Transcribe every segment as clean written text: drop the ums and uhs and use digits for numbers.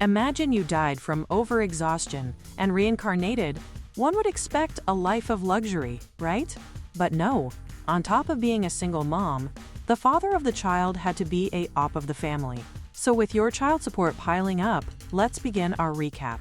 Imagine you died from overexhaustion and reincarnated. One would expect a life of luxury, right? But no. On top of being a single mom, the father of the child had to be a op of the family. So with your child support piling up, let's begin our recap.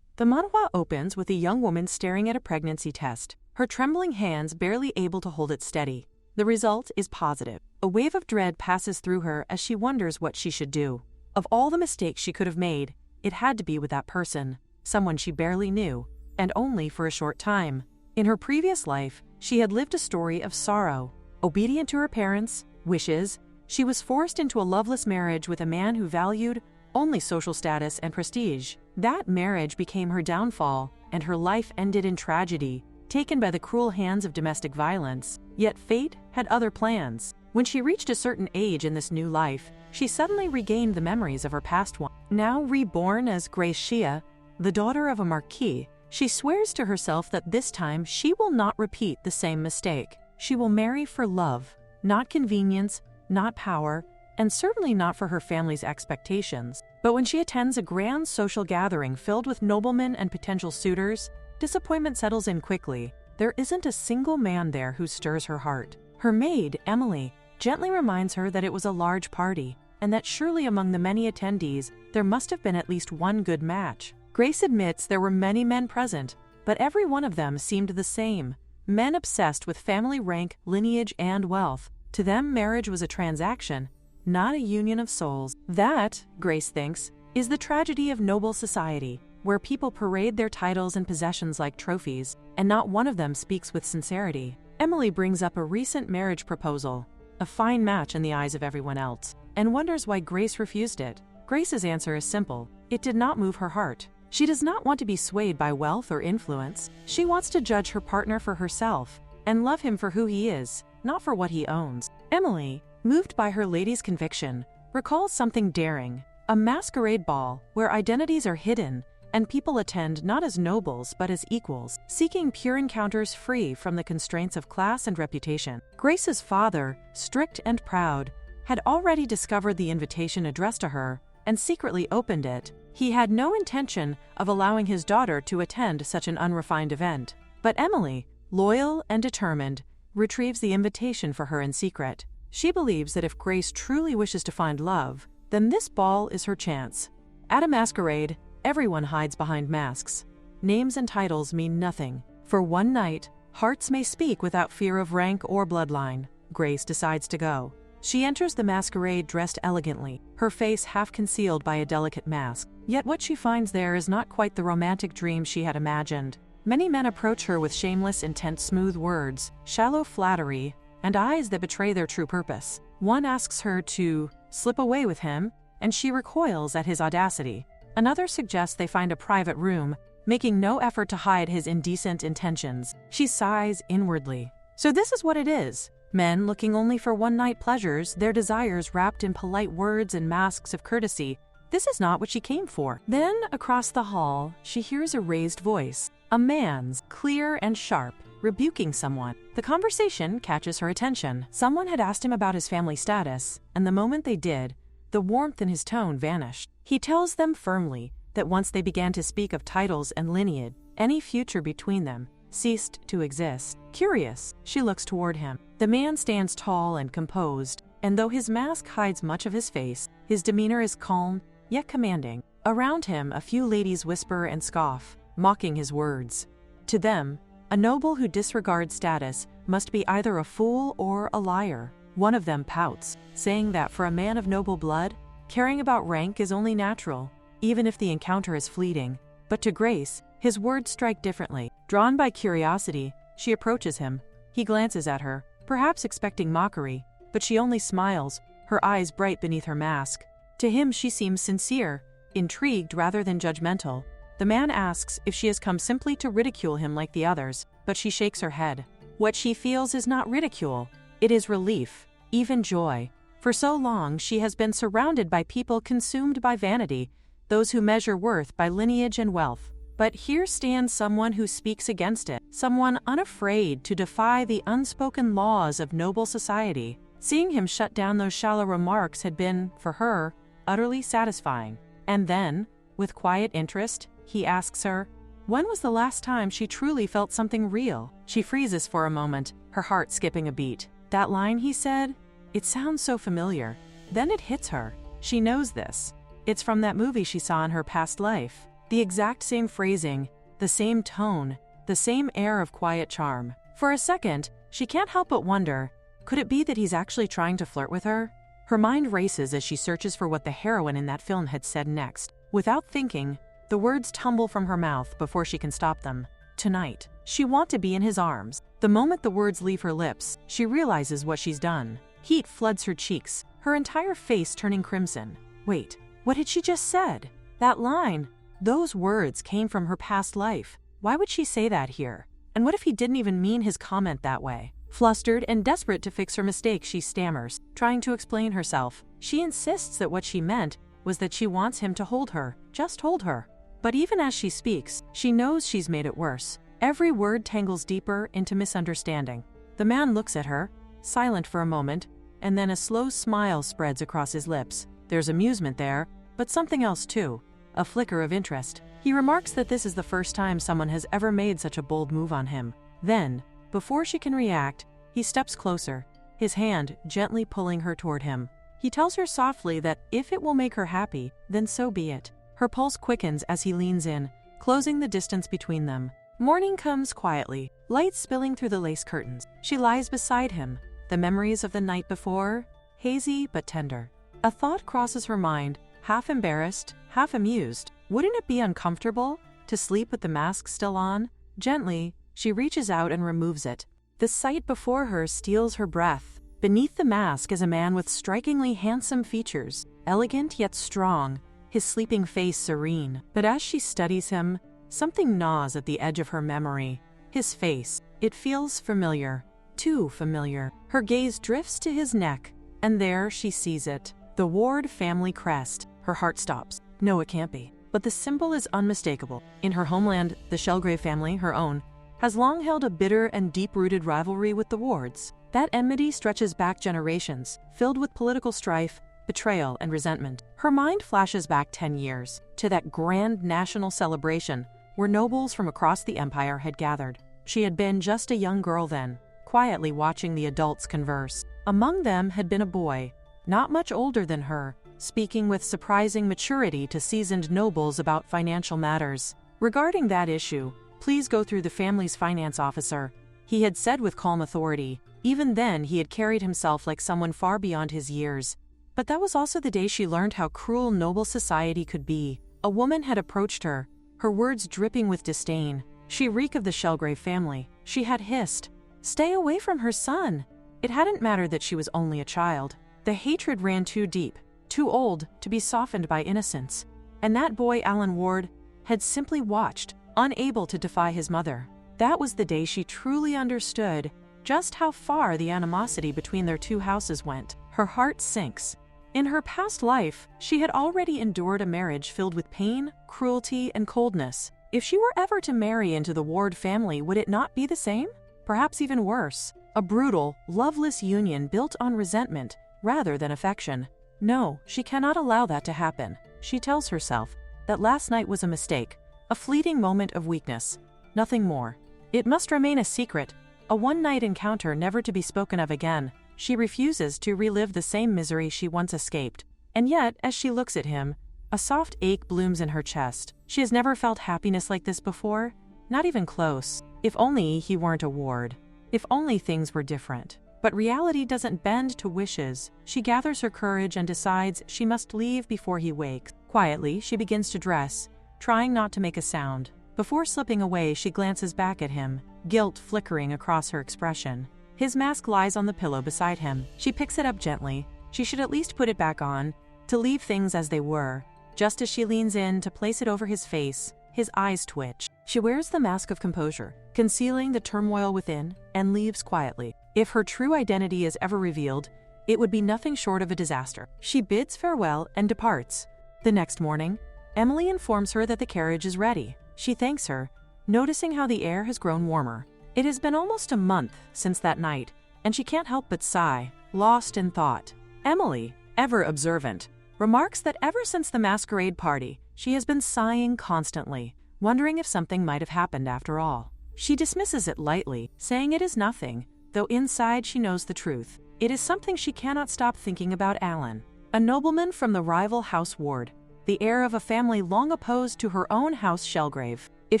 The manhwa opens with a young woman staring at a pregnancy test, her trembling hands barely able to hold it steady. The result is positive. A wave of dread passes through her as she wonders what she should do. Of all the mistakes she could have made, it had to be with that person, someone she barely knew, and only for a short time. In her previous life, she had lived a story of sorrow. Obedient to her parents' wishes, she was forced into a loveless marriage with a man who valued only social status and prestige. That marriage became her downfall, and her life ended in tragedy, taken by the cruel hands of domestic violence. Yet fate had other plans. When she reached a certain age in this new life, she suddenly regained the memories of her past one. Now reborn as Grace Shia, the daughter of a marquis, she swears to herself that this time she will not repeat the same mistake. She will marry for love, not convenience, not power, and certainly not for her family's expectations. But when she attends a grand social gathering filled with noblemen and potential suitors, disappointment settles in quickly. There isn't a single man there who stirs her heart. Her maid, Emily, gently reminds her that it was a large party, and that surely among the many attendees, there must have been at least one good match. Grace admits there were many men present, but every one of them seemed the same. Men obsessed with family rank, lineage, and wealth. To them, marriage was a transaction, not a union of souls. That, Grace thinks, is the tragedy of noble society, where people parade their titles and possessions like trophies, and not one of them speaks with sincerity. Emily brings up a recent marriage proposal, a fine match in the eyes of everyone else, and wonders why Grace refused it. Grace's answer is simple. It did not move her heart. She does not want to be swayed by wealth or influence. She wants to judge her partner for herself and love him for who he is, not for what he owns. Emily, moved by her lady's conviction, recalls something daring, a masquerade ball where identities are hidden and people attend not as nobles but as equals, seeking pure encounters free from the constraints of class and reputation. Grace's father, strict and proud, had already discovered the invitation addressed to her and secretly opened it. He had no intention of allowing his daughter to attend such an unrefined event. But Emily, loyal and determined, retrieves the invitation for her in secret. She believes that if Grace truly wishes to find love, then this ball is her chance. At a masquerade, everyone hides behind masks. Names and titles mean nothing. For one night, hearts may speak without fear of rank or bloodline. Grace decides to go. She enters the masquerade dressed elegantly, her face half concealed by a delicate mask. Yet what she finds there is not quite the romantic dream she had imagined. Many men approach her with shameless intent, smooth words, shallow flattery, and eyes that betray their true purpose. One asks her to slip away with him, and she recoils at his audacity. Another suggests they find a private room, making no effort to hide his indecent intentions. She sighs inwardly. So this is what it is. Men looking only for one-night pleasures, their desires wrapped in polite words and masks of courtesy. This is not what she came for. Then, across the hall, she hears a raised voice, a man's, clear and sharp, rebuking someone. The conversation catches her attention. Someone had asked him about his family status, and the moment they did, the warmth in his tone vanished. He tells them firmly that once they began to speak of titles and lineage, any future between them ceased to exist. Curious, she looks toward him. The man stands tall and composed, and though his mask hides much of his face, his demeanor is calm, yet commanding. Around him, a few ladies whisper and scoff, mocking his words. To them, a noble who disregards status must be either a fool or a liar. One of them pouts, saying that for a man of noble blood, caring about rank is only natural, even if the encounter is fleeting. But to Grace, his words strike differently. Drawn by curiosity, she approaches him. He glances at her, perhaps expecting mockery, but she only smiles, her eyes bright beneath her mask. To him she seems sincere, intrigued rather than judgmental. The man asks if she has come simply to ridicule him like the others, but she shakes her head. What she feels is not ridicule, it is relief, even joy. For so long she has been surrounded by people consumed by vanity, those who measure worth by lineage and wealth. But here stands someone who speaks against it, someone unafraid to defy the unspoken laws of noble society. Seeing him shut down those shallow remarks had been, for her, utterly satisfying. And then, with quiet interest, he asks her, when was the last time she truly felt something real? She freezes for a moment, her heart skipping a beat. That line he said? It sounds so familiar. Then it hits her. She knows this. It's from that movie she saw in her past life. The exact same phrasing, the same tone, the same air of quiet charm. For a second, she can't help but wonder, could it be that he's actually trying to flirt with her? Her mind races as she searches for what the heroine in that film had said next. Without thinking, the words tumble from her mouth before she can stop them. Tonight, she wants to be in his arms. The moment the words leave her lips, she realizes what she's done. Heat floods her cheeks, her entire face turning crimson. Wait, what had she just said? That line, those words came from her past life. Why would she say that here? And what if he didn't even mean his comment that way? Flustered and desperate to fix her mistake, she stammers, trying to explain herself. She insists that what she meant was that she wants him to hold her, just hold her. But even as she speaks, she knows she's made it worse. Every word tangles deeper into misunderstanding. The man looks at her, silent for a moment, and then a slow smile spreads across his lips. There's amusement there, but something else too, a flicker of interest. He remarks that this is the first time someone has ever made such a bold move on him. Then, before she can react, he steps closer, his hand gently pulling her toward him. He tells her softly that if it will make her happy, then so be it. Her pulse quickens as he leans in, closing the distance between them. Morning comes quietly, light spilling through the lace curtains. She lies beside him, the memories of the night before, hazy but tender. A thought crosses her mind, half embarrassed, half amused. Wouldn't it be uncomfortable to sleep with the mask still on? Gently, she reaches out and removes it. The sight before her steals her breath. Beneath the mask is a man with strikingly handsome features, elegant yet strong, his sleeping face serene. But as she studies him, something gnaws at the edge of her memory. His face, it feels familiar, too familiar. Her gaze drifts to his neck, and there she sees it. The Ward family crest. Her heart stops. No, it can't be. But the symbol is unmistakable. In her homeland, the Shelgrave family, her own, has long held a bitter and deep-rooted rivalry with the Wards. That enmity stretches back generations, filled with political strife, betrayal, and resentment. Her mind flashes back 10 years, to that grand national celebration where nobles from across the empire had gathered. She had been just a young girl then, quietly watching the adults converse. Among them had been a boy, not much older than her, speaking with surprising maturity to seasoned nobles about financial matters. Regarding that issue, please go through the family's finance officer, he had said with calm authority. Even then, he had carried himself like someone far beyond his years. But that was also the day she learned how cruel noble society could be. A woman had approached her, her words dripping with disdain. She reeked of the Shelgrave family. She had hissed, "Stay away from her son." It hadn't mattered that she was only a child. The hatred ran too deep, too old to be softened by innocence. And that boy, Alan Ward, had simply watched, unable to defy his mother. That was the day she truly understood just how far the animosity between their two houses went. Her heart sinks. In her past life, she had already endured a marriage filled with pain, cruelty, and coldness. If she were ever to marry into the Ward family, would it not be the same? Perhaps even worse. A brutal, loveless union built on resentment rather than affection. No, she cannot allow that to happen. She tells herself that last night was a mistake, a fleeting moment of weakness, nothing more. It must remain a secret, a one-night encounter never to be spoken of again. She refuses to relive the same misery she once escaped. And yet, as she looks at him, a soft ache blooms in her chest. She has never felt happiness like this before, not even close. If only he weren't a Ward. If only things were different. But reality doesn't bend to wishes. She gathers her courage and decides she must leave before he wakes. Quietly, she begins to dress, trying not to make a sound. Before slipping away, she glances back at him, guilt flickering across her expression. His mask lies on the pillow beside him. She picks it up gently. She should at least put it back on, to leave things as they were. Just as she leans in to place it over his face, his eyes twitch. She wears the mask of composure, concealing the turmoil within, and leaves quietly. If her true identity is ever revealed, it would be nothing short of a disaster. She bids farewell and departs. The next morning, Emily informs her that the carriage is ready. She thanks her, noticing how the air has grown warmer. It has been almost a month since that night, and she can't help but sigh, lost in thought. Emily, ever observant, remarks that ever since the masquerade party, she has been sighing constantly, wondering if something might have happened after all. She dismisses it lightly, saying it is nothing, though inside she knows the truth. It is something she cannot stop thinking about Alan, a nobleman from the rival House Ward, the heir of a family long opposed to her own House Shelgrave. If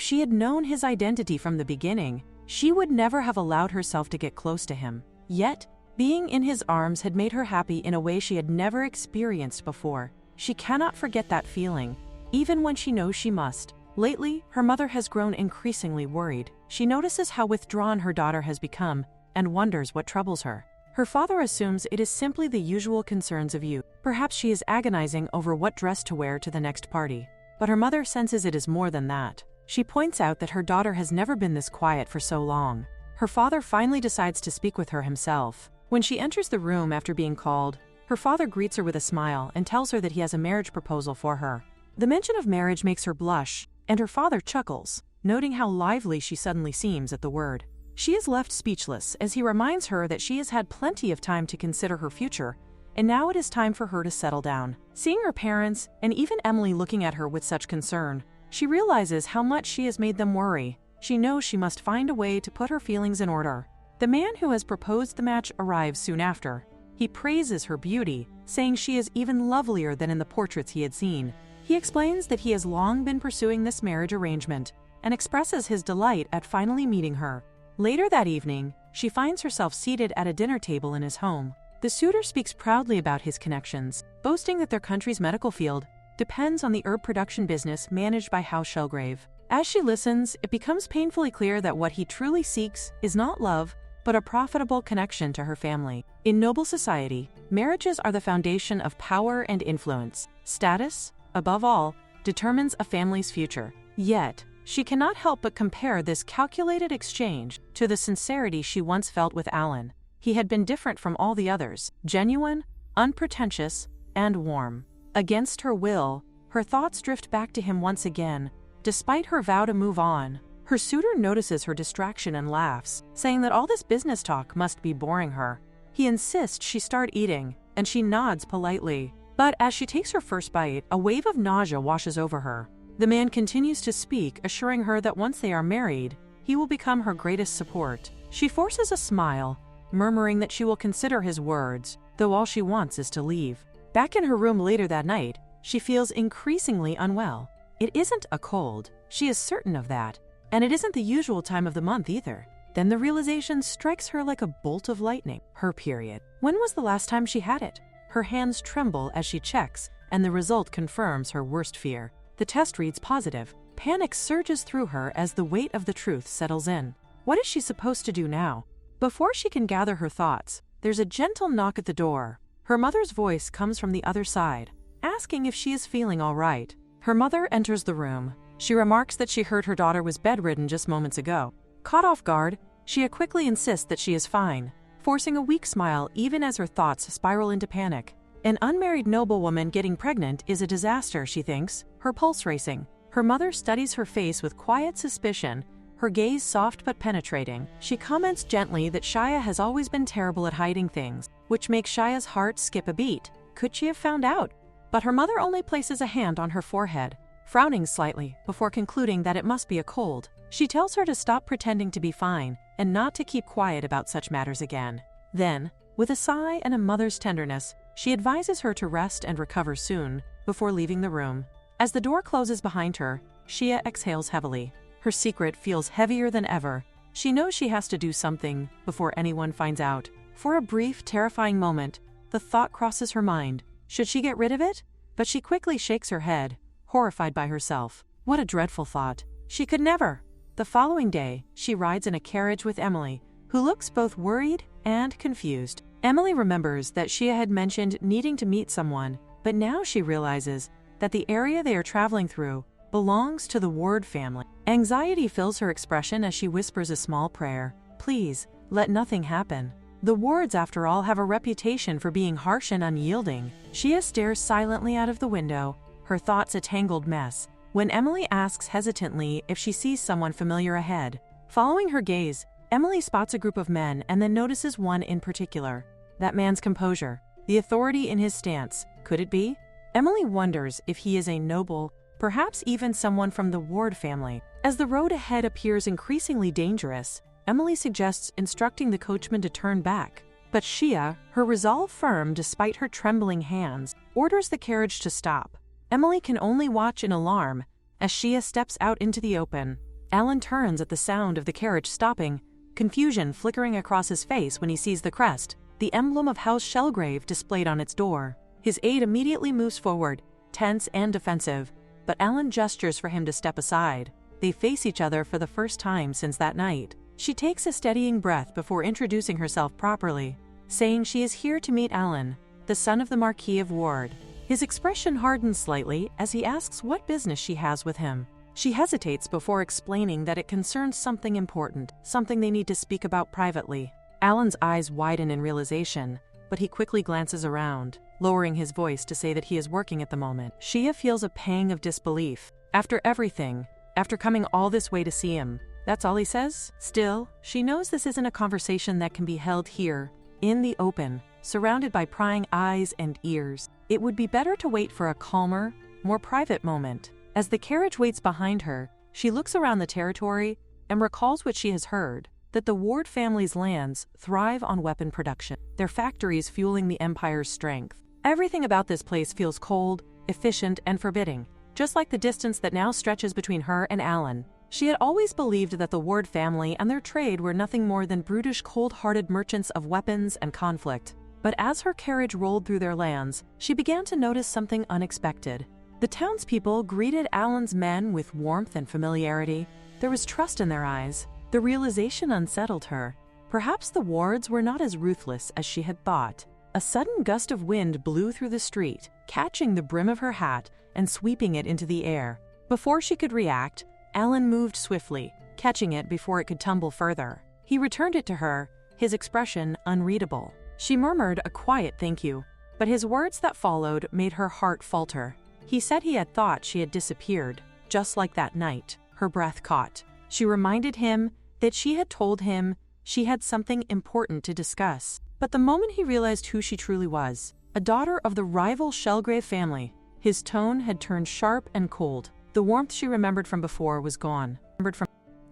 she had known his identity from the beginning, she would never have allowed herself to get close to him. Yet, being in his arms had made her happy in a way she had never experienced before. She cannot forget that feeling, even when she knows she must. Lately, her mother has grown increasingly worried. She notices how withdrawn her daughter has become and wonders what troubles her. Her father assumes it is simply the usual concerns of youth. Perhaps she is agonizing over what dress to wear to the next party. But her mother senses it is more than that. She points out that her daughter has never been this quiet for so long. Her father finally decides to speak with her himself. When she enters the room after being called, her father greets her with a smile and tells her that he has a marriage proposal for her. The mention of marriage makes her blush, and her father chuckles, noting how lively she suddenly seems at the word. She is left speechless as he reminds her that she has had plenty of time to consider her future, and now it is time for her to settle down. Seeing her parents, and even Emily looking at her with such concern, she realizes how much she has made them worry. She knows she must find a way to put her feelings in order. The man who has proposed the match arrives soon after. He praises her beauty, saying she is even lovelier than in the portraits he had seen. He explains that he has long been pursuing this marriage arrangement, and expresses his delight at finally meeting her. Later that evening, she finds herself seated at a dinner table in his home. The suitor speaks proudly about his connections, boasting that their country's medical field depends on the herb production business managed by House Shelgrave. As she listens, it becomes painfully clear that what he truly seeks is not love, but a profitable connection to her family. In noble society, marriages are the foundation of power and influence. Status, above all, determines a family's future. Yet, she cannot help but compare this calculated exchange to the sincerity she once felt with Alan. He had been different from all the others, genuine, unpretentious, and warm. Against her will, her thoughts drift back to him once again, despite her vow to move on. Her suitor notices her distraction and laughs, saying that all this business talk must be boring her. He insists she start eating, and she nods politely. But as she takes her first bite, a wave of nausea washes over her. The man continues to speak, assuring her that once they are married, he will become her greatest support. She forces a smile, murmuring that she will consider his words, though all she wants is to leave. Back in her room later that night, she feels increasingly unwell. It isn't a cold, she is certain of that, and it isn't the usual time of the month either. Then the realization strikes her like a bolt of lightning. Her period. When was the last time she had it? Her hands tremble as she checks, and the result confirms her worst fear. The test reads positive. Panic surges through her as the weight of the truth settles in. What is she supposed to do now? Before she can gather her thoughts, there's a gentle knock at the door. Her mother's voice comes from the other side, asking if she is feeling all right. Her mother enters the room. She remarks that she heard her daughter was bedridden just moments ago. Caught off guard, she quickly insists that she is fine, forcing a weak smile even as her thoughts spiral into panic. An unmarried noblewoman getting pregnant is a disaster, she thinks, her pulse racing. Her mother studies her face with quiet suspicion, her gaze soft but penetrating. She comments gently that Shia has always been terrible at hiding things, which makes Shia's heart skip a beat. Could she have found out? But her mother only places a hand on her forehead, frowning slightly before concluding that it must be a cold. She tells her to stop pretending to be fine and not to keep quiet about such matters again. Then, with a sigh and a mother's tenderness, she advises her to rest and recover soon before leaving the room. As the door closes behind her, Shia exhales heavily. Her secret feels heavier than ever. She knows she has to do something before anyone finds out. For a brief, terrifying moment, the thought crosses her mind. Should she get rid of it? But she quickly shakes her head, horrified by herself. What a dreadful thought. She could never. The following day, she rides in a carriage with Emily, who looks both worried and confused. Emily remembers that Shia had mentioned needing to meet someone, but now she realizes that the area they are traveling through belongs to the Ward family. Anxiety fills her expression as she whispers a small prayer. Please, let nothing happen. The Wards, after all, have a reputation for being harsh and unyielding. Shia stares silently out of the window, her thoughts a tangled mess, when Emily asks hesitantly if she sees someone familiar ahead. Following her gaze, Emily spots a group of men and then notices one in particular. That man's composure, the authority in his stance. Could it be? Emily wonders if he is a noble, perhaps even someone from the Ward family. As the road ahead appears increasingly dangerous, Emily suggests instructing the coachman to turn back. But Shia, her resolve firm despite her trembling hands, orders the carriage to stop. Emily can only watch in alarm as Shia steps out into the open. Alan turns at the sound of the carriage stopping, confusion flickering across his face when he sees the crest, the emblem of House Shelgrave displayed on its door. His aide immediately moves forward, tense and defensive, but Alan gestures for him to step aside. They face each other for the first time since that night. She takes a steadying breath before introducing herself properly, saying she is here to meet Alan, the son of the Marquis of Ward. His expression hardens slightly as he asks what business she has with him. She hesitates before explaining that it concerns something important, something they need to speak about privately. Alan's eyes widen in realization, but he quickly glances around, lowering his voice to say that he is working at the moment. Shia feels a pang of disbelief. After everything, after coming all this way to see him, that's all he says? Still, she knows this isn't a conversation that can be held here, in the open, surrounded by prying eyes and ears. It would be better to wait for a calmer, more private moment. As the carriage waits behind her, she looks around the territory and recalls what she has heard, that the Ward family's lands thrive on weapon production, their factories fueling the Empire's strength. Everything about this place feels cold, efficient, and forbidding, just like the distance that now stretches between her and Alan. She had always believed that the Ward family and their trade were nothing more than brutish, cold-hearted merchants of weapons and conflict. But as her carriage rolled through their lands, she began to notice something unexpected. The townspeople greeted Alan's men with warmth and familiarity. There was trust in their eyes. The realization unsettled her. Perhaps the Wards were not as ruthless as she had thought. A sudden gust of wind blew through the street, catching the brim of her hat and sweeping it into the air. Before she could react, Alan moved swiftly, catching it before it could tumble further. He returned it to her, his expression unreadable. She murmured a quiet thank you, but his words that followed made her heart falter. He said he had thought she had disappeared, just like that night. Her breath caught. She reminded him that she had told him she had something important to discuss. But the moment he realized who she truly was, a daughter of the rival Shelgrave family, his tone had turned sharp and cold. The warmth she remembered from before was gone.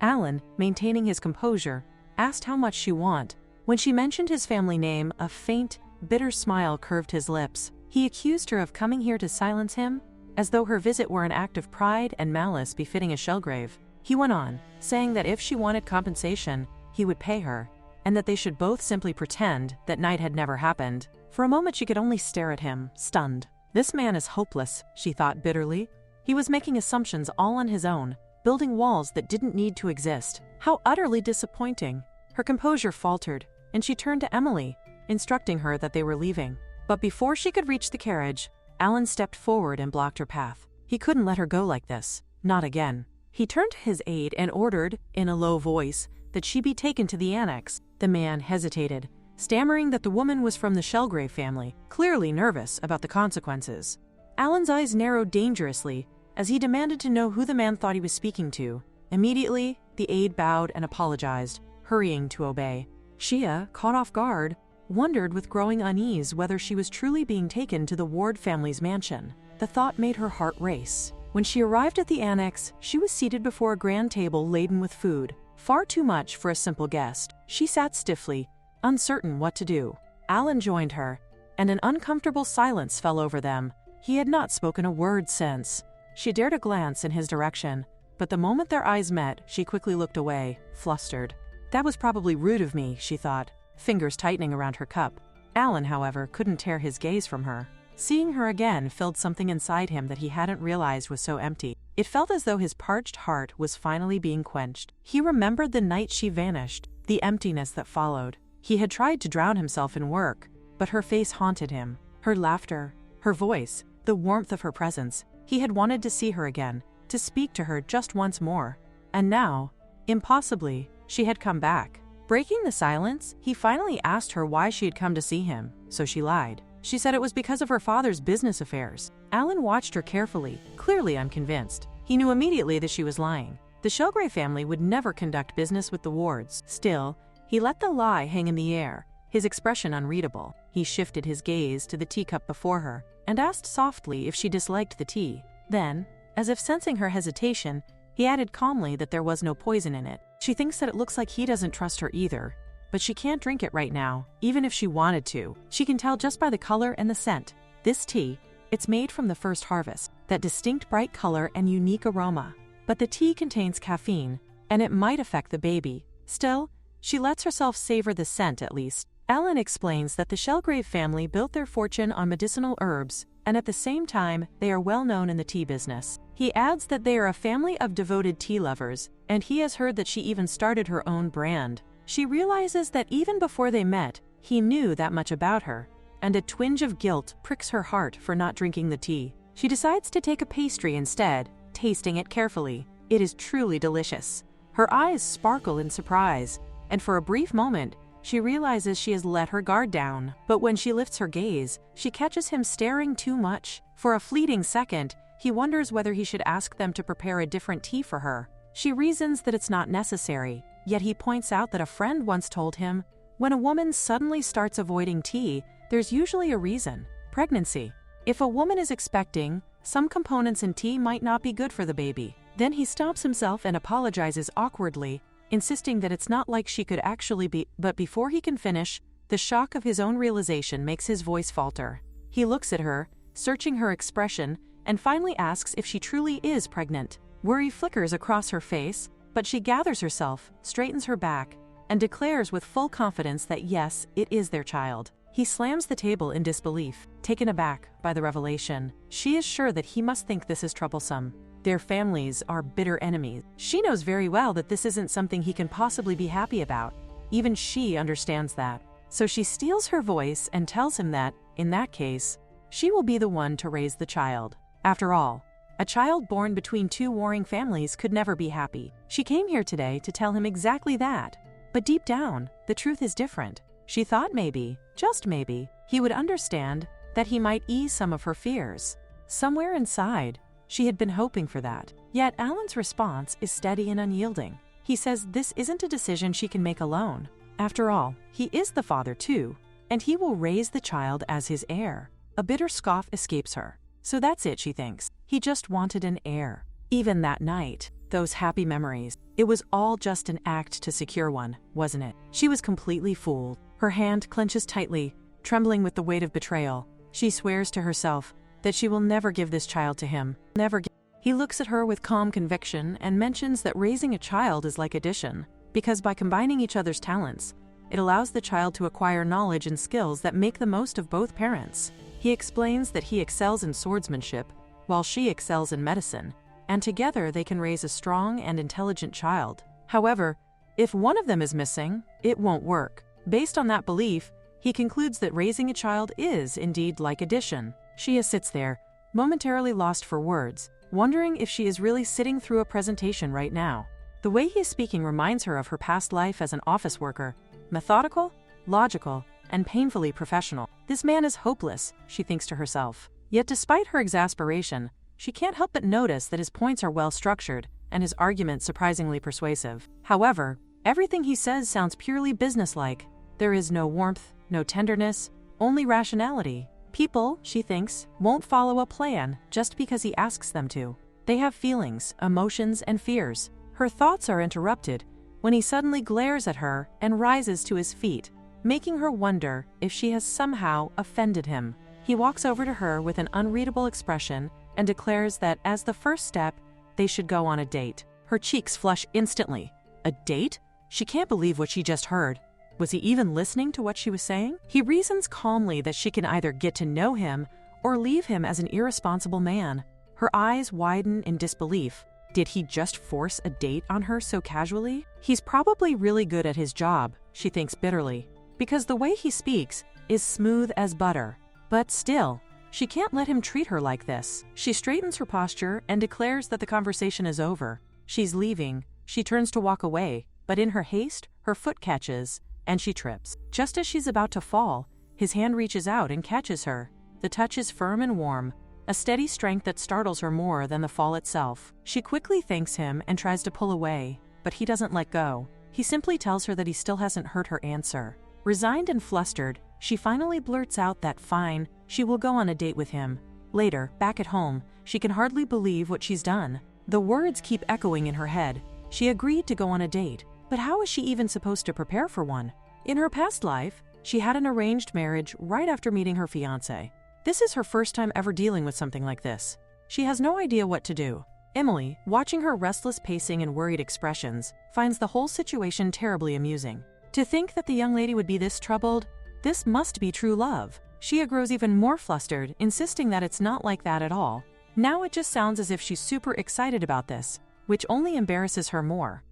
Alan, maintaining his composure, asked how much she want. When she mentioned his family name, a faint, bitter smile curved his lips. He accused her of coming here to silence him, as though her visit were an act of pride and malice befitting a Shelgrave. He went on, saying that if she wanted compensation, he would pay her, and that they should both simply pretend that night had never happened. For a moment she could only stare at him, stunned. This man is hopeless, she thought bitterly. He was making assumptions all on his own, building walls that didn't need to exist. How utterly disappointing. Her composure faltered, and she turned to Emily, instructing her that they were leaving. But before she could reach the carriage, Alan stepped forward and blocked her path. He couldn't let her go like this. Not again. He turned to his aide and ordered, in a low voice, that she be taken to the annex. The man hesitated, stammering that the woman was from the Shelgrave family, clearly nervous about the consequences. Alan's eyes narrowed dangerously as he demanded to know who the man thought he was speaking to. Immediately, the aide bowed and apologized, hurrying to obey. Shia, caught off guard, wondered with growing unease whether she was truly being taken to the Ward family's mansion. The thought made her heart race. When she arrived at the annex, she was seated before a grand table laden with food, far too much for a simple guest. She sat stiffly, uncertain what to do. Alan joined her, and an uncomfortable silence fell over them. He had not spoken a word since. She dared a glance in his direction, but the moment their eyes met, she quickly looked away, flustered. That was probably rude of me, she thought, fingers tightening around her cup. Alan, however, couldn't tear his gaze from her. Seeing her again filled something inside him that he hadn't realized was so empty. It felt as though his parched heart was finally being quenched. He remembered the night she vanished, the emptiness that followed. He had tried to drown himself in work, but her face haunted him. Her laughter, her voice, the warmth of her presence. He had wanted to see her again, to speak to her just once more. And now, impossibly, she had come back. Breaking the silence, he finally asked her why she had come to see him, so she lied. She said it was because of her father's business affairs. Alan watched her carefully, clearly unconvinced. He knew immediately that she was lying. The Shelgrave family would never conduct business with the Wards. Still, he let the lie hang in the air, his expression unreadable. He shifted his gaze to the teacup before her and asked softly if she disliked the tea. Then, as if sensing her hesitation, he added calmly that there was no poison in it. She thinks that it looks like he doesn't trust her either, but she can't drink it right now, even if she wanted to. She can tell just by the color and the scent. This tea, it's made from the first harvest, that distinct bright color and unique aroma. But the tea contains caffeine, and it might affect the baby. Still, she lets herself savor the scent at least. Alan explains that the Shelgrave family built their fortune on medicinal herbs, and at the same time, they are well known in the tea business. He adds that they are a family of devoted tea lovers, and he has heard that she even started her own brand. She realizes that even before they met, he knew that much about her, and a twinge of guilt pricks her heart for not drinking the tea. She decides to take a pastry instead, tasting it carefully. It is truly delicious. Her eyes sparkle in surprise, and for a brief moment, she realizes she has let her guard down. But when she lifts her gaze, she catches him staring too much. For a fleeting second, he wonders whether he should ask them to prepare a different tea for her. She reasons that it's not necessary, yet he points out that a friend once told him, when a woman suddenly starts avoiding tea, there's usually a reason: pregnancy. If a woman is expecting, some components in tea might not be good for the baby. Then he stops himself and apologizes awkwardly, insisting that it's not like she could actually be. But before he can finish, the shock of his own realization makes his voice falter. He looks at her, searching her expression, and finally asks if she truly is pregnant. Worry flickers across her face, but she gathers herself, straightens her back, and declares with full confidence that yes, it is their child. He slams the table in disbelief, taken aback by the revelation. She is sure that he must think this is troublesome. Their families are bitter enemies. She knows very well that this isn't something he can possibly be happy about. Even she understands that. So she steals her voice and tells him that, in that case, she will be the one to raise the child. After all, a child born between two warring families could never be happy. She came here today to tell him exactly that. But deep down, the truth is different. She thought maybe, just maybe, he would understand, that he might ease some of her fears. Somewhere inside, she had been hoping for that. Yet Alan's response is steady and unyielding. He says this isn't a decision she can make alone. After all, he is the father too, and he will raise the child as his heir. A bitter scoff escapes her. So that's it, she thinks. He just wanted an heir. Even that night, those happy memories, it was all just an act to secure one, wasn't it? She was completely fooled. Her hand clenches tightly, trembling with the weight of betrayal. She swears to herself that she will never give this child to him. Never give. He looks at her with calm conviction and mentions that raising a child is like addition, because by combining each other's talents, it allows the child to acquire knowledge and skills that make the most of both parents. He explains that he excels in swordsmanship, while she excels in medicine, and together they can raise a strong and intelligent child. However, if one of them is missing, it won't work. Based on that belief, he concludes that raising a child is indeed like addition. She sits there, momentarily lost for words, wondering if she is really sitting through a presentation right now. The way he is speaking reminds her of her past life as an office worker, methodical, logical, and painfully professional. This man is hopeless, she thinks to herself. Yet despite her exasperation, she can't help but notice that his points are well structured and his arguments surprisingly persuasive. However, everything he says sounds purely businesslike. There is no warmth, no tenderness, only rationality. People, she thinks, won't follow a plan just because he asks them to. They have feelings, emotions, and fears. Her thoughts are interrupted when he suddenly glares at her and rises to his feet, making her wonder if she has somehow offended him. He walks over to her with an unreadable expression and declares that as the first step, they should go on a date. Her cheeks flush instantly. A date? She can't believe what she just heard. Was he even listening to what she was saying? He reasons calmly that she can either get to know him or leave him as an irresponsible man. Her eyes widen in disbelief. Did he just force a date on her so casually? He's probably really good at his job, she thinks bitterly, because the way he speaks is smooth as butter. But still, she can't let him treat her like this. She straightens her posture and declares that the conversation is over. She's leaving. She turns to walk away, but in her haste, her foot catches, and she trips. Just as she's about to fall, his hand reaches out and catches her. The touch is firm and warm, a steady strength that startles her more than the fall itself. She quickly thanks him and tries to pull away, but he doesn't let go. He simply tells her that he still hasn't heard her answer. Resigned and flustered, she finally blurts out that fine, she will go on a date with him. Later, back at home, she can hardly believe what she's done. The words keep echoing in her head. She agreed to go on a date, but how is she even supposed to prepare for one? In her past life, she had an arranged marriage right after meeting her fiancé. This is her first time ever dealing with something like this. She has no idea what to do. Emily, watching her restless pacing and worried expressions, finds the whole situation terribly amusing. To think that the young lady would be this troubled, this must be true love. Shia grows even more flustered, insisting that it's not like that at all. Now it just sounds as if she's super excited about this, which only embarrasses her more.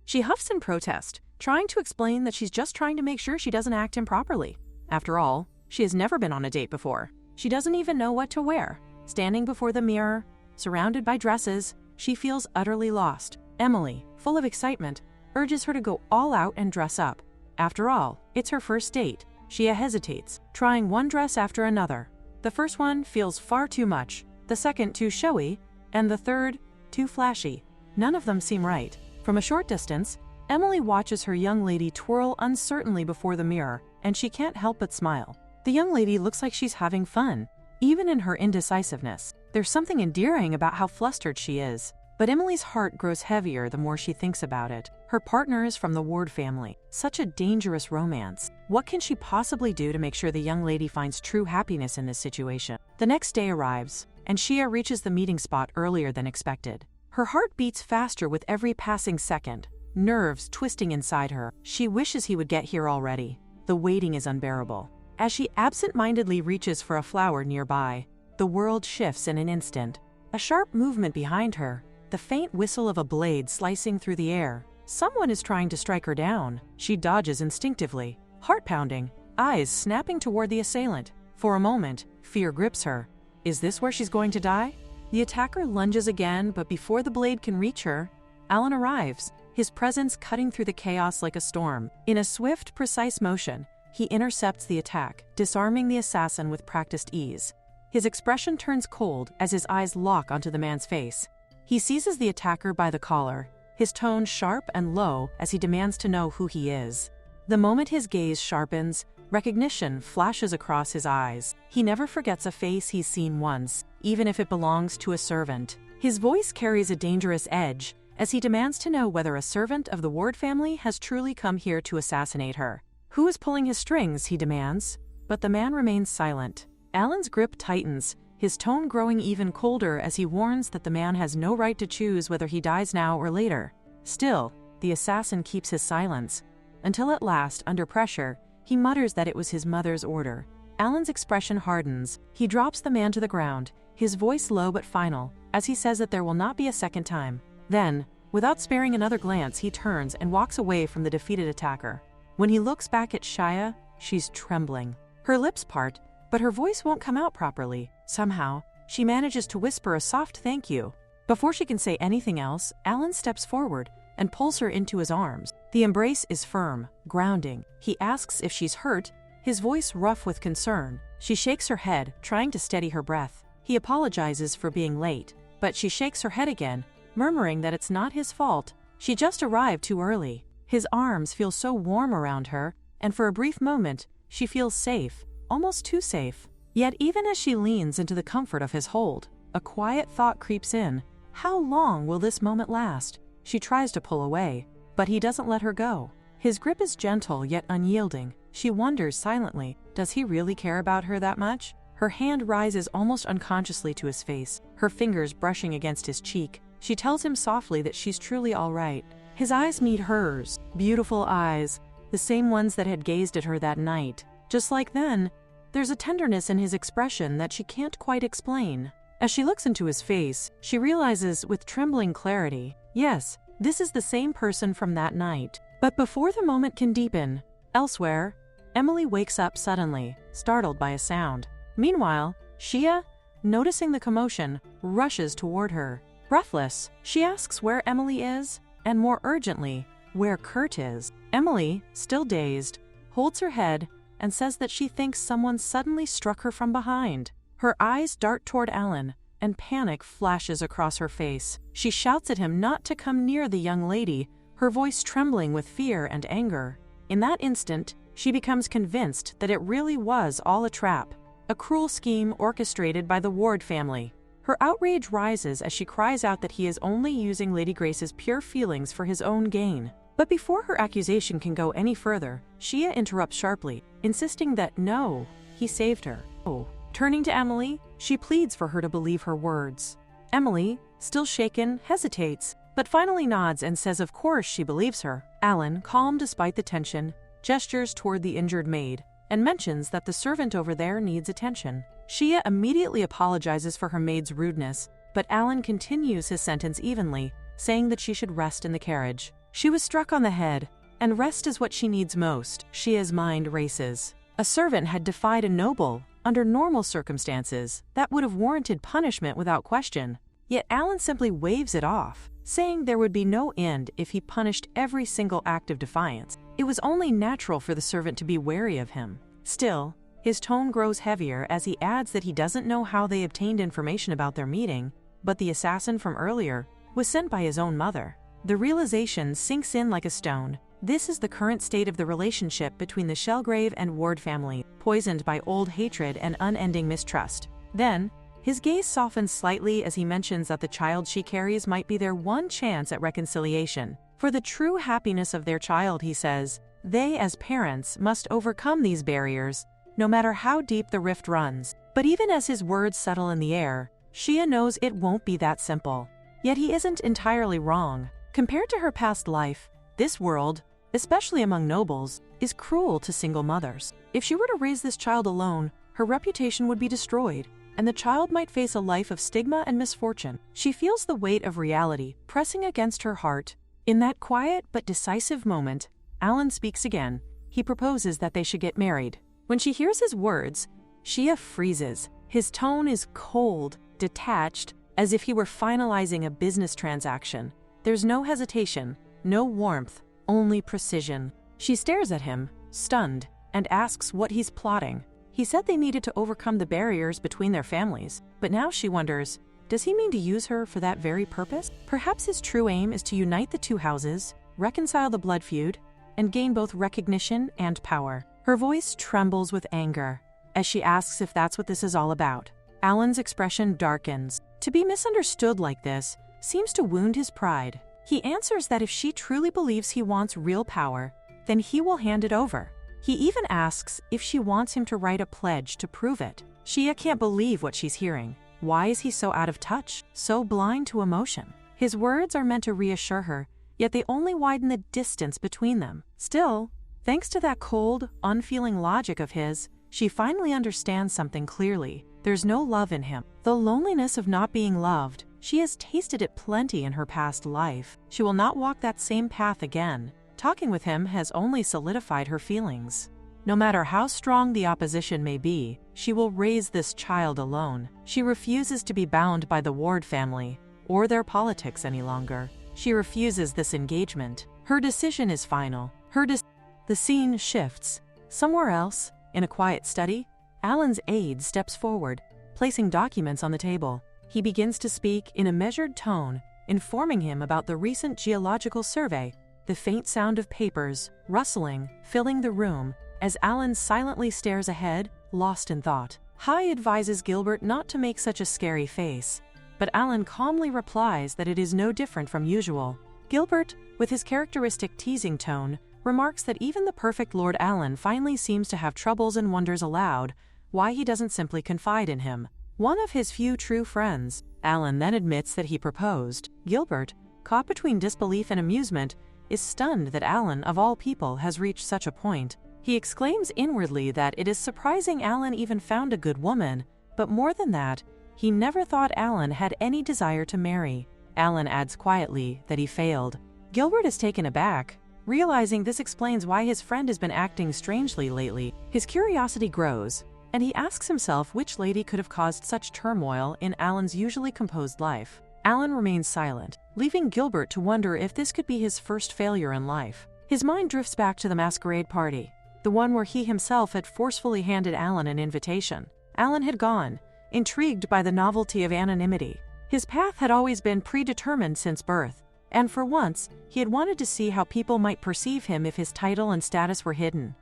She huffs in protest, trying to explain that she's just trying to make sure she doesn't act improperly. After all, she has never been on a date before. She doesn't even know what to wear. Standing before the mirror, surrounded by dresses, she feels utterly lost. Emily, full of excitement, urges her to go all out and dress up. After all, it's her first date. Shia hesitates, trying one dress after another. The first one feels far too much, the second too showy, and the third too flashy. None of them seem right. From a short distance, Emily watches her young lady twirl uncertainly before the mirror, and she can't help but smile. The young lady looks like she's having fun, even in her indecisiveness. There's something endearing about how flustered she is. But Emily's heart grows heavier the more she thinks about it. Her partner is from the Ward family. Such a dangerous romance. What can she possibly do to make sure the young lady finds true happiness in this situation? The next day arrives, and Shia reaches the meeting spot earlier than expected. Her heart beats faster with every passing second, nerves twisting inside her. She wishes he would get here already. The waiting is unbearable. As she absent-mindedly reaches for a flower nearby, the world shifts in an instant. A sharp movement behind her, the faint whistle of a blade slicing through the air. Someone is trying to strike her down. She dodges instinctively, heart pounding, eyes snapping toward the assailant. For a moment, fear grips her. Is this where she's going to die? The attacker lunges again, but before the blade can reach her, Alan arrives, his presence cutting through the chaos like a storm. In a swift, precise motion, he intercepts the attack, disarming the assassin with practiced ease. His expression turns cold as his eyes lock onto the man's face. He seizes the attacker by the collar, his tone sharp and low as he demands to know who he is. The moment his gaze sharpens, recognition flashes across his eyes. He never forgets a face he's seen once, even if it belongs to a servant. His voice carries a dangerous edge as he demands to know whether a servant of the Ward family has truly come here to assassinate her. Who is pulling his strings, he demands, but the man remains silent. Alan's grip tightens, his tone growing even colder as he warns that the man has no right to choose whether he dies now or later. Still, the assassin keeps his silence, until at last, under pressure, he mutters that it was his mother's order. Alan's expression hardens. He drops the man to the ground, his voice low but final, as he says that there will not be a second time. Then, without sparing another glance, he turns and walks away from the defeated attacker. When he looks back at Shia, she's trembling. Her lips part, but her voice won't come out properly. Somehow, she manages to whisper a soft thank you. Before she can say anything else, Alan steps forward and pulls her into his arms. The embrace is firm, grounding. He asks if she's hurt, his voice rough with concern. She shakes her head, trying to steady her breath. He apologizes for being late, but she shakes her head again, murmuring that it's not his fault. She just arrived too early. His arms feel so warm around her, and for a brief moment, she feels safe, almost too safe. Yet even as she leans into the comfort of his hold, a quiet thought creeps in. How long will this moment last? She tries to pull away, but he doesn't let her go. His grip is gentle yet unyielding. She wonders silently, does he really care about her that much? Her hand rises almost unconsciously to his face, her fingers brushing against his cheek. She tells him softly that she's truly all right. His eyes meet hers, beautiful eyes, the same ones that had gazed at her that night. Just like then, there's a tenderness in his expression that she can't quite explain. As she looks into his face, she realizes with trembling clarity, yes, this is the same person from that night. But before the moment can deepen, elsewhere, Emily wakes up suddenly, startled by a sound. Meanwhile, Shia, noticing the commotion, rushes toward her. Breathless, she asks where Emily is, and more urgently, where Kurt is. Emily, still dazed, holds her head and says that she thinks someone suddenly struck her from behind. Her eyes dart toward Alan, and panic flashes across her face. She shouts at him not to come near the young lady, her voice trembling with fear and anger. In that instant, she becomes convinced that it really was all a trap, a cruel scheme orchestrated by the Ward family. Her outrage rises as she cries out that he is only using Lady Grace's pure feelings for his own gain. But before her accusation can go any further, Shia interrupts sharply, insisting that no, he saved her. Oh. Turning to Emily, she pleads for her to believe her words. Emily, still shaken, hesitates, but finally nods and says of course she believes her. Alan, calm despite the tension, gestures toward the injured maid, and mentions that the servant over there needs attention. Shia immediately apologizes for her maid's rudeness, but Alan continues his sentence evenly, saying that she should rest in the carriage. She was struck on the head, and rest is what she needs most. Shia's mind races. A servant had defied a noble. Under normal circumstances, that would have warranted punishment without question. Yet Alan simply waves it off, saying there would be no end if he punished every single act of defiance. It was only natural for the servant to be wary of him. Still, his tone grows heavier as he adds that he doesn't know how they obtained information about their meeting, but the assassin from earlier was sent by his own mother. The realization sinks in like a stone. This is the current state of the relationship between the Shelgrave and Ward family, poisoned by old hatred and unending mistrust. Then, his gaze softens slightly as he mentions that the child she carries might be their one chance at reconciliation. For the true happiness of their child, he says, they as parents must overcome these barriers, no matter how deep the rift runs. But even as his words settle in the air, Shia knows it won't be that simple. Yet he isn't entirely wrong. Compared to her past life, this world, especially among nobles, is cruel to single mothers. If she were to raise this child alone, her reputation would be destroyed, and the child might face a life of stigma and misfortune. She feels the weight of reality pressing against her heart. In that quiet but decisive moment, Alan speaks again. He proposes that they should get married. When she hears his words, Shia freezes. His tone is cold, detached, as if he were finalizing a business transaction. There's no hesitation, no warmth, only precision. She stares at him, stunned, and asks what he's plotting. He said they needed to overcome the barriers between their families, but now she wonders, does he mean to use her for that very purpose? Perhaps his true aim is to unite the two houses, reconcile the blood feud, and gain both recognition and power. Her voice trembles with anger as she asks if that's what this is all about. Alan's expression darkens. To be misunderstood like this seems to wound his pride. He answers that if she truly believes he wants real power, then he will hand it over. He even asks if she wants him to write a pledge to prove it. Shia can't believe what she's hearing. Why is he so out of touch, so blind to emotion? His words are meant to reassure her, yet they only widen the distance between them. Still, thanks to that cold, unfeeling logic of his, she finally understands something clearly. There's no love in him. The loneliness of not being loved, she has tasted it plenty in her past life. She will not walk that same path again. Talking with him has only solidified her feelings. No matter how strong the opposition may be, she will raise this child alone. She refuses to be bound by the Ward family or their politics any longer. She refuses this engagement. Her decision is final. The scene shifts. Somewhere else, in a quiet study, Alan's aide steps forward, placing documents on the table. He begins to speak in a measured tone, informing him about the recent geological survey. The faint sound of papers, rustling, filling the room, as Alan silently stares ahead, lost in thought. Hai advises Gilbert not to make such a scary face, but Alan calmly replies that it is no different from usual. Gilbert, with his characteristic teasing tone, remarks that even the perfect Lord Alan finally seems to have troubles and wonders aloud why he doesn't simply confide in him. One of his few true friends. Alan then admits that he proposed. Gilbert, caught between disbelief and amusement, is stunned that Alan, of all people, has reached such a point. He exclaims inwardly that it is surprising Alan even found a good woman, but more than that, he never thought Alan had any desire to marry. Alan adds quietly that he failed. Gilbert is taken aback, realizing this explains why his friend has been acting strangely lately. His curiosity grows, and he asks himself which lady could have caused such turmoil in Alan's usually composed life. Alan remains silent, leaving Gilbert to wonder if this could be his first failure in life. His mind drifts back to the masquerade party, the one where he himself had forcefully handed Alan an invitation. Alan had gone, intrigued by the novelty of anonymity. His path had always been predetermined since birth, and for once, he had wanted to see how people might perceive him if his title and status were hidden.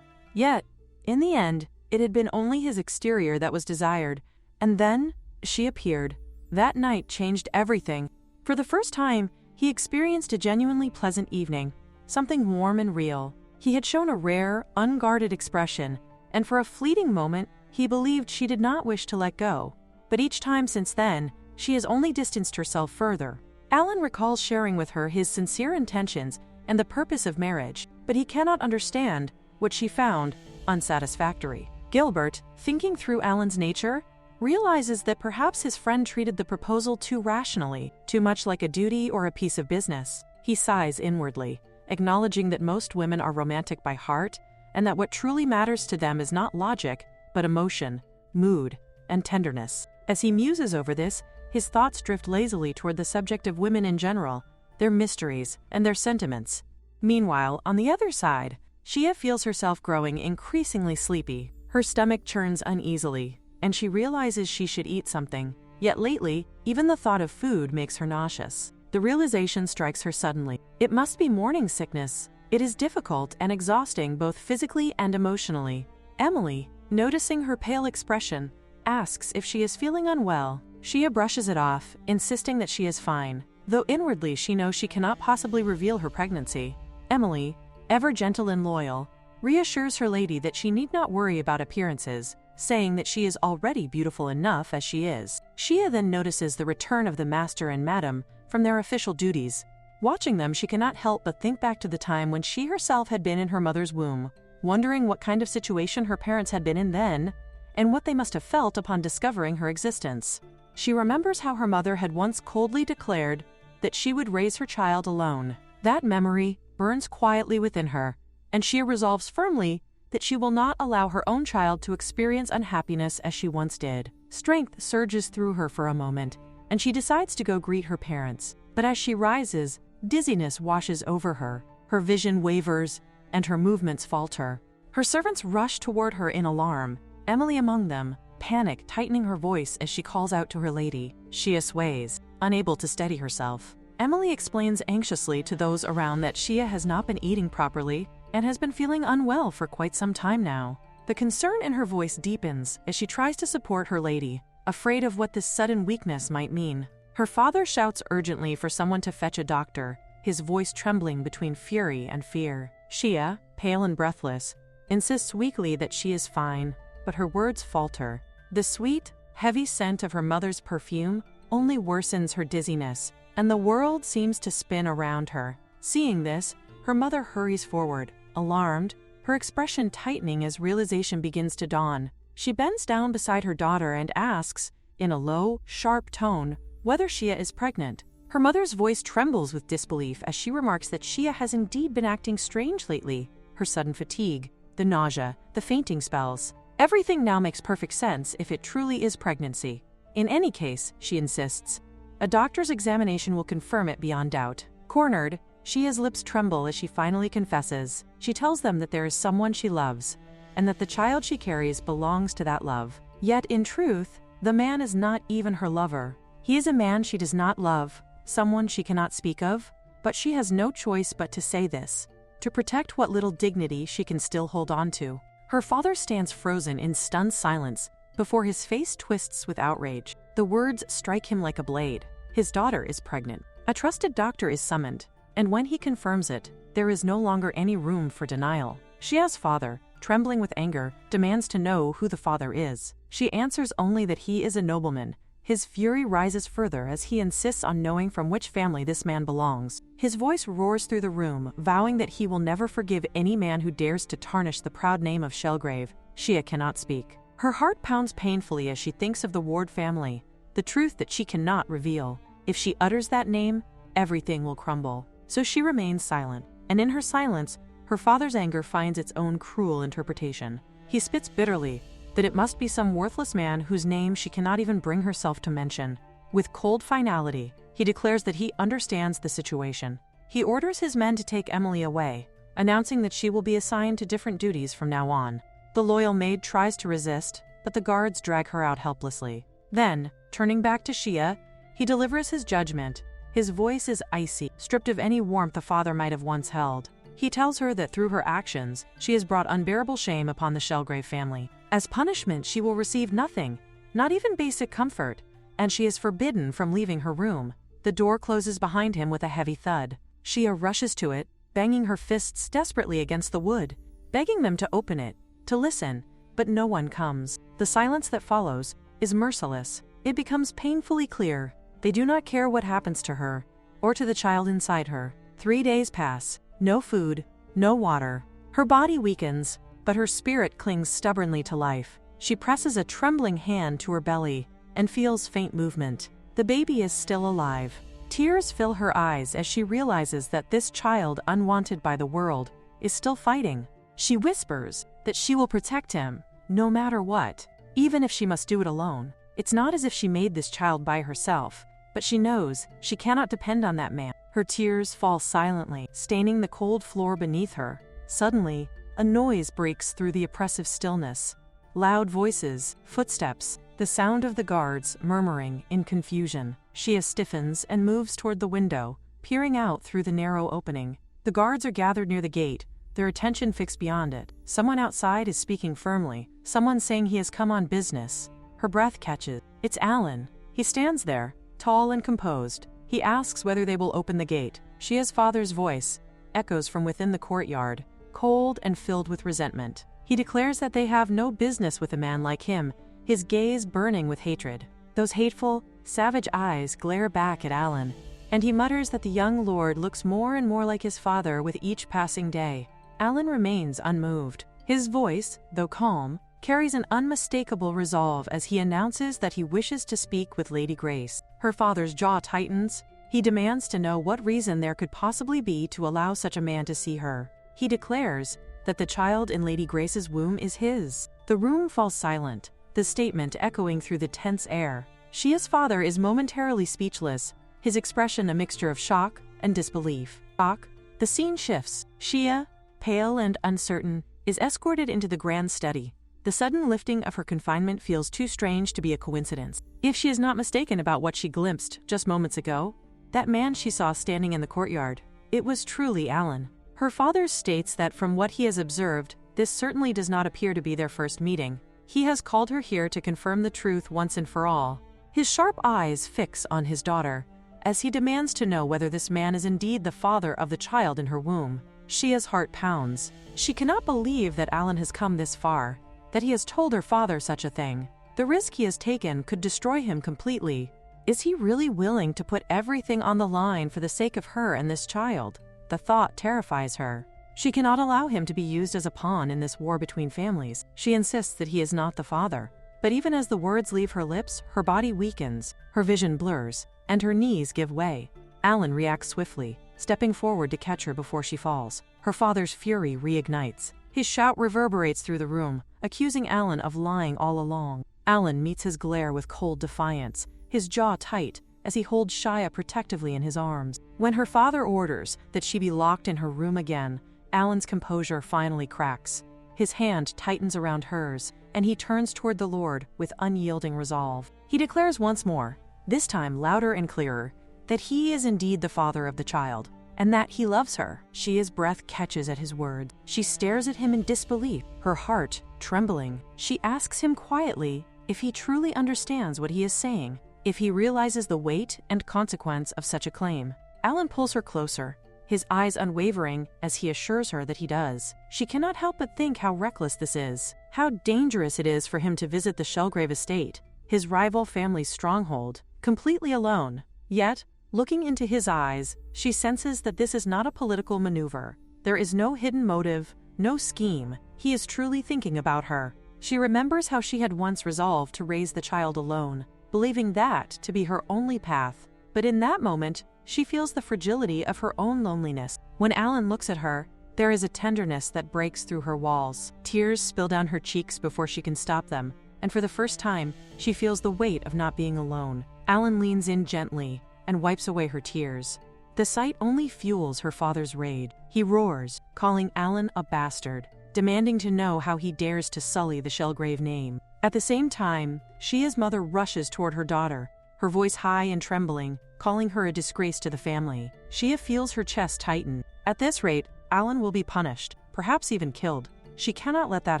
Yet, in the end, it had been only his exterior that was desired, and then she appeared. That night changed everything. For the first time, he experienced a genuinely pleasant evening, something warm and real. He had shown a rare, unguarded expression, and for a fleeting moment, he believed she did not wish to let go. But each time since then, she has only distanced herself further. Alan recalls sharing with her his sincere intentions and the purpose of marriage, but he cannot understand what she found unsatisfactory. Gilbert, thinking through Alan's nature, realizes that perhaps his friend treated the proposal too rationally, too much like a duty or a piece of business. He sighs inwardly, acknowledging that most women are romantic by heart, and that what truly matters to them is not logic, but emotion, mood, and tenderness. As he muses over this, his thoughts drift lazily toward the subject of women in general, their mysteries, and their sentiments. Meanwhile, on the other side, Shia feels herself growing increasingly sleepy. Her stomach churns uneasily, and she realizes she should eat something. Yet lately, even the thought of food makes her nauseous. The realization strikes her suddenly. It must be morning sickness. It is difficult and exhausting both physically and emotionally. Emily, noticing her pale expression, asks if she is feeling unwell. Shia brushes it off, insisting that she is fine, though inwardly she knows she cannot possibly reveal her pregnancy. Emily, ever gentle and loyal, reassures her lady that she need not worry about appearances, saying that she is already beautiful enough as she is. Shia then notices the return of the master and madam from their official duties. Watching them, she cannot help but think back to the time when she herself had been in her mother's womb, wondering what kind of situation her parents had been in then, and what they must have felt upon discovering her existence. She remembers how her mother had once coldly declared that she would raise her child alone. That memory burns quietly within her, and she resolves firmly that she will not allow her own child to experience unhappiness as she once did. Strength surges through her for a moment, and she decides to go greet her parents. But as she rises, dizziness washes over her. Her vision wavers, and her movements falter. Her servants rush toward her in alarm, Emily among them, panic tightening her voice as she calls out to her lady. Shia sways, unable to steady herself. Emily explains anxiously to those around that Shia has not been eating properly and has been feeling unwell for quite some time now. The concern in her voice deepens as she tries to support her lady, afraid of what this sudden weakness might mean. Her father shouts urgently for someone to fetch a doctor, his voice trembling between fury and fear. Shia, pale and breathless, insists weakly that she is fine, but her words falter. The sweet, heavy scent of her mother's perfume only worsens her dizziness, and the world seems to spin around her. Seeing this, her mother hurries forward, alarmed, her expression tightening as realization begins to dawn. She bends down beside her daughter and asks, in a low, sharp tone, whether Shia is pregnant. Her mother's voice trembles with disbelief as she remarks that Shia has indeed been acting strange lately. Her sudden fatigue, the nausea, the fainting spells. Everything now makes perfect sense if it truly is pregnancy. In any case, she insists, a doctor's examination will confirm it beyond doubt. Cornered, Shia's lips tremble as she finally confesses. She tells them that there is someone she loves, and that the child she carries belongs to that love. Yet, in truth, the man is not even her lover. He is a man she does not love, someone she cannot speak of, but she has no choice but to say this, to protect what little dignity she can still hold on to. Her father stands frozen in stunned silence before his face twists with outrage. The words strike him like a blade. His daughter is pregnant. A trusted doctor is summoned, and when he confirms it, there is no longer any room for denial. Shia's father, trembling with anger, demands to know who the father is. She answers only that he is a nobleman. His fury rises further as he insists on knowing from which family this man belongs. His voice roars through the room, vowing that he will never forgive any man who dares to tarnish the proud name of Shelgrave. Shia cannot speak. Her heart pounds painfully as she thinks of the Ward family, the truth that she cannot reveal. If she utters that name, everything will crumble. So she remains silent, and in her silence, her father's anger finds its own cruel interpretation. He spits bitterly that it must be some worthless man whose name she cannot even bring herself to mention. With cold finality, he declares that he understands the situation. He orders his men to take Emily away, announcing that she will be assigned to different duties from now on. The loyal maid tries to resist, but the guards drag her out helplessly. Then, turning back to Shia, he delivers his judgment. His voice is icy, stripped of any warmth the father might have once held. He tells her that through her actions, she has brought unbearable shame upon the Shelgrave family. As punishment, she will receive nothing, not even basic comfort, and she is forbidden from leaving her room. The door closes behind him with a heavy thud. Shia rushes to it, banging her fists desperately against the wood, begging them to open it, to listen, but no one comes. The silence that follows is merciless. It becomes painfully clear. They do not care what happens to her, or to the child inside her. 3 days pass, no food, no water. Her body weakens, but her spirit clings stubbornly to life. She presses a trembling hand to her belly and feels faint movement. The baby is still alive. Tears fill her eyes as she realizes that this child, unwanted by the world, is still fighting. She whispers that she will protect him, no matter what, even if she must do it alone. It's not as if she made this child by herself, but she knows she cannot depend on that man. Her tears fall silently, staining the cold floor beneath her. Suddenly, a noise breaks through the oppressive stillness. Loud voices, footsteps, the sound of the guards murmuring in confusion. Shia stiffens and moves toward the window, peering out through the narrow opening. The guards are gathered near the gate, their attention fixed beyond it. Someone outside is speaking firmly, someone saying he has come on business. Her breath catches. It's Alan. He stands there, tall and composed. He asks whether they will open the gate. Shia's father's voice echoes from within the courtyard, cold and filled with resentment. He declares that they have no business with a man like him, his gaze burning with hatred. Those hateful, savage eyes glare back at Alan, and he mutters that the young lord looks more and more like his father with each passing day. Alan remains unmoved. His voice, though calm, carries an unmistakable resolve as he announces that he wishes to speak with Lady Grace. Her father's jaw tightens. He demands to know what reason there could possibly be to allow such a man to see her. He declares that the child in Lady Grace's womb is his. The room falls silent, the statement echoing through the tense air. Shia's father is momentarily speechless, his expression a mixture of shock and disbelief. The scene shifts. Shia, pale and uncertain, is escorted into the grand study. The sudden lifting of her confinement feels too strange to be a coincidence. If she is not mistaken about what she glimpsed just moments ago, that man she saw standing in the courtyard, it was truly Alan. Her father states that from what he has observed, this certainly does not appear to be their first meeting. He has called her here to confirm the truth once and for all. His sharp eyes fix on his daughter, as he demands to know whether this man is indeed the father of the child in her womb. Shia's heart pounds. She cannot believe that Alan has come this far, that he has told her father such a thing. The risk he has taken could destroy him completely. Is he really willing to put everything on the line for the sake of her and this child? The thought terrifies her. She cannot allow him to be used as a pawn in this war between families. She insists that he is not the father. But even as the words leave her lips, her body weakens, her vision blurs, and her knees give way. Alan reacts swiftly, stepping forward to catch her before she falls. Her father's fury reignites. His shout reverberates through the room, accusing Alan of lying all along. Alan meets his glare with cold defiance, his jaw tight, as he holds Shia protectively in his arms. When her father orders that she be locked in her room again, Alan's composure finally cracks. His hand tightens around hers, and he turns toward the Lord with unyielding resolve. He declares once more, this time louder and clearer, that he is indeed the father of the child, and that he loves her. Shia's breath catches at his words. She stares at him in disbelief, her heart trembling. She asks him quietly if he truly understands what he is saying, if he realizes the weight and consequence of such a claim. Alan pulls her closer, his eyes unwavering as he assures her that he does. She cannot help but think how reckless this is, how dangerous it is for him to visit the Shelgrave estate, his rival family's stronghold, completely alone. Yet, looking into his eyes, she senses that this is not a political maneuver. There is no hidden motive, no scheme. He is truly thinking about her. She remembers how she had once resolved to raise the child alone, believing that to be her only path. But in that moment, she feels the fragility of her own loneliness. When Alan looks at her, there is a tenderness that breaks through her walls. Tears spill down her cheeks before she can stop them, and for the first time, she feels the weight of not being alone. Alan leans in gently and wipes away her tears. The sight only fuels her father's rage. He roars, calling Alan a bastard, demanding to know how he dares to sully the Shelgrave name. At the same time, Shia's mother rushes toward her daughter, her voice high and trembling, calling her a disgrace to the family. Shia feels her chest tighten. At this rate, Alan will be punished, perhaps even killed. She cannot let that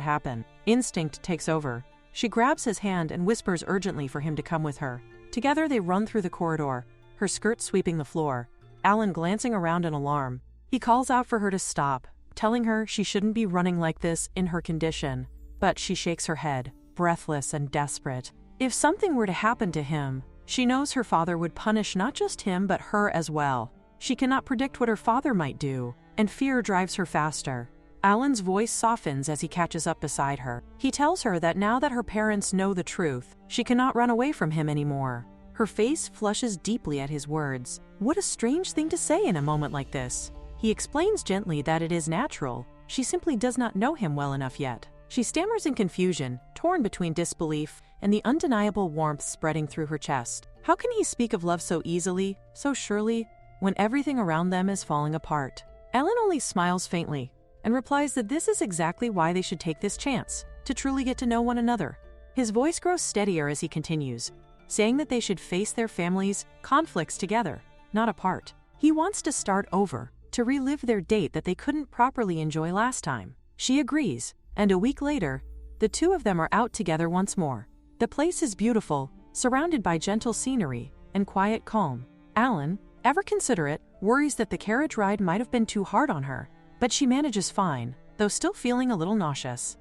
happen. Instinct takes over. She grabs his hand and whispers urgently for him to come with her. Together they run through the corridor, her skirt sweeping the floor, Alan glancing around in alarm. He calls out for her to stop, telling her she shouldn't be running like this in her condition. But she shakes her head, breathless and desperate. If something were to happen to him, she knows her father would punish not just him but her as well. She cannot predict what her father might do, and fear drives her faster. Alan's voice softens as he catches up beside her. He tells her that now that her parents know the truth, she cannot run away from him anymore. Her face flushes deeply at his words. What a strange thing to say in a moment like this. He explains gently that it is natural. She simply does not know him well enough yet. She stammers in confusion, torn between disbelief and the undeniable warmth spreading through her chest. How can he speak of love so easily, so surely, when everything around them is falling apart? Alan only smiles faintly and replies that this is exactly why they should take this chance, to truly get to know one another. His voice grows steadier as he continues, saying that they should face their families' conflicts together, not apart. He wants to start over, to relive their date that they couldn't properly enjoy last time. She agrees, and a week later, the two of them are out together once more. The place is beautiful, surrounded by gentle scenery and quiet calm. Alan, ever considerate, worries that the carriage ride might have been too hard on her, but she manages fine, though still feeling a little nauseous.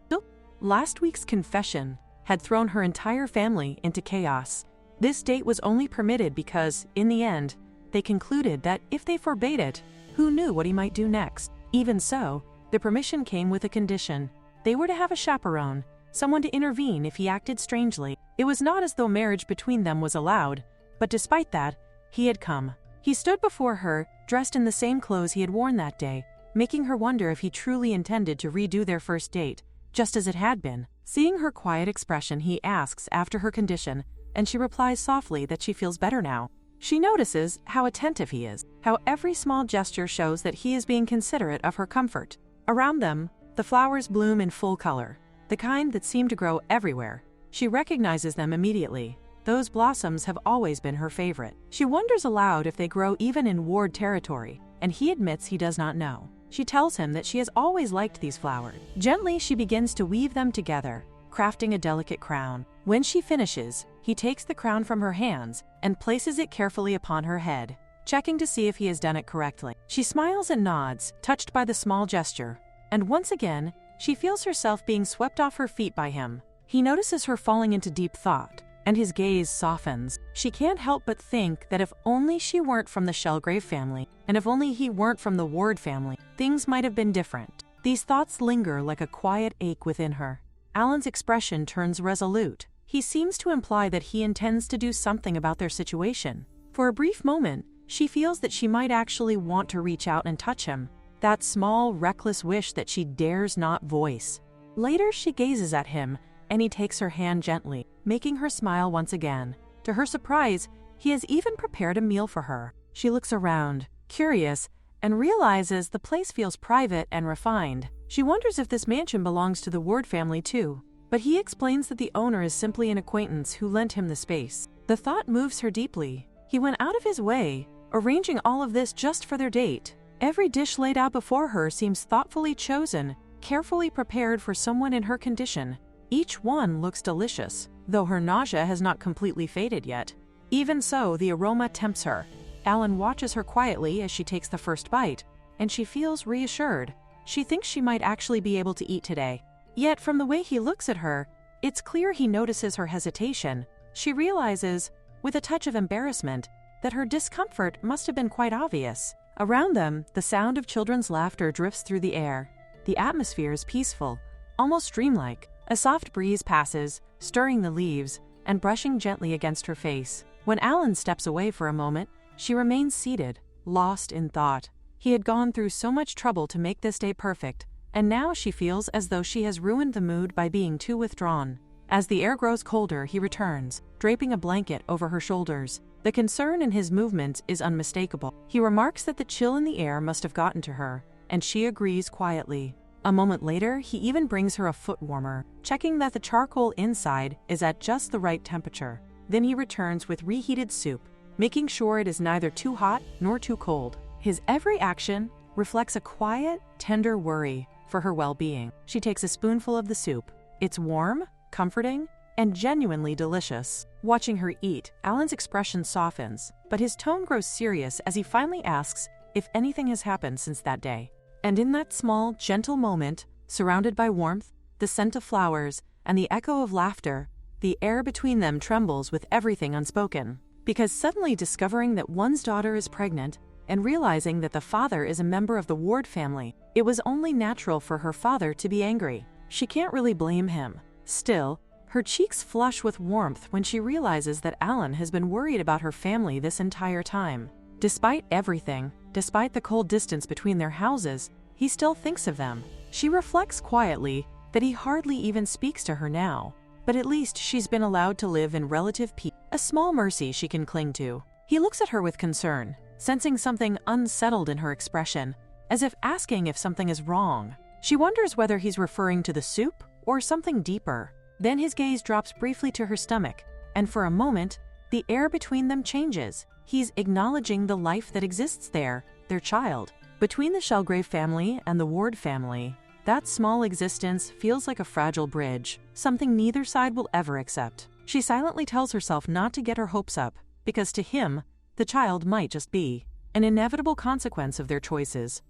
Last week's confession had thrown her entire family into chaos. This date was only permitted because, in the end, they concluded that if they forbade it, who knew what he might do next? Even so, the permission came with a condition. They were to have a chaperone, someone to intervene if he acted strangely. It was not as though marriage between them was allowed, but despite that, he had come. He stood before her, dressed in the same clothes he had worn that day, making her wonder if he truly intended to redo their first date, just as it had been. Seeing her quiet expression, he asks after her condition, and she replies softly that she feels better now. She notices how attentive he is, how every small gesture shows that he is being considerate of her comfort. Around them, the flowers bloom in full color, the kind that seem to grow everywhere. She recognizes them immediately. Those blossoms have always been her favorite. She wonders aloud if they grow even in Ward territory, and he admits he does not know. She tells him that she has always liked these flowers. Gently, she begins to weave them together, crafting a delicate crown. When she finishes, he takes the crown from her hands and places it carefully upon her head, checking to see if he has done it correctly. She smiles and nods, touched by the small gesture, and once again, she feels herself being swept off her feet by him. He notices her falling into deep thought, and his gaze softens. She can't help but think that if only she weren't from the Shelgrave family, and if only he weren't from the Ward family, things might have been different. These thoughts linger like a quiet ache within her. Alan's expression turns resolute. He seems to imply that he intends to do something about their situation. For a brief moment, she feels that she might actually want to reach out and touch him, that small, reckless wish that she dares not voice. Later, she gazes at him, and he takes her hand gently, making her smile once again. To her surprise, he has even prepared a meal for her. She looks around, curious, and realizes the place feels private and refined. She wonders if this mansion belongs to the Ward family too, but he explains that the owner is simply an acquaintance who lent him the space. The thought moves her deeply. He went out of his way, arranging all of this just for their date. Every dish laid out before her seems thoughtfully chosen, carefully prepared for someone in her condition. Each one looks delicious, though her nausea has not completely faded yet. Even so, the aroma tempts her. Alan watches her quietly as she takes the first bite, and she feels reassured. She thinks she might actually be able to eat today. Yet from the way he looks at her, it's clear he notices her hesitation. She realizes, with a touch of embarrassment, that her discomfort must have been quite obvious. Around them, the sound of children's laughter drifts through the air. The atmosphere is peaceful, almost dreamlike. A soft breeze passes, stirring the leaves and brushing gently against her face. When Alan steps away for a moment, she remains seated, lost in thought. He had gone through so much trouble to make this day perfect, and now she feels as though she has ruined the mood by being too withdrawn. As the air grows colder, he returns, draping a blanket over her shoulders. The concern in his movements is unmistakable. He remarks that the chill in the air must have gotten to her, and she agrees quietly. A moment later, he even brings her a foot warmer, checking that the charcoal inside is at just the right temperature. Then he returns with reheated soup, making sure it is neither too hot nor too cold. His every action reflects a quiet, tender worry for her well-being. She takes a spoonful of the soup. It's warm, comforting, and genuinely delicious. Watching her eat, Alan's expression softens, but his tone grows serious as he finally asks if anything has happened since that day. And in that small, gentle moment, surrounded by warmth, the scent of flowers, and the echo of laughter, the air between them trembles with everything unspoken. Because suddenly discovering that one's daughter is pregnant and realizing that the father is a member of the Ward family, it was only natural for her father to be angry. She can't really blame him. Still, her cheeks flush with warmth when she realizes that Alan has been worried about her family this entire time. Despite everything, despite the cold distance between their houses, he still thinks of them. She reflects quietly that he hardly even speaks to her now, but at least she's been allowed to live in relative peace, a small mercy she can cling to. He looks at her with concern, sensing something unsettled in her expression, as if asking if something is wrong. She wonders whether he's referring to the soup or something deeper. Then his gaze drops briefly to her stomach, and for a moment, the air between them changes. He's acknowledging the life that exists there, their child. Between the Shelgrave family and the Ward family, that small existence feels like a fragile bridge, something neither side will ever accept. She silently tells herself not to get her hopes up, because to him, the child might just be an inevitable consequence of their choices.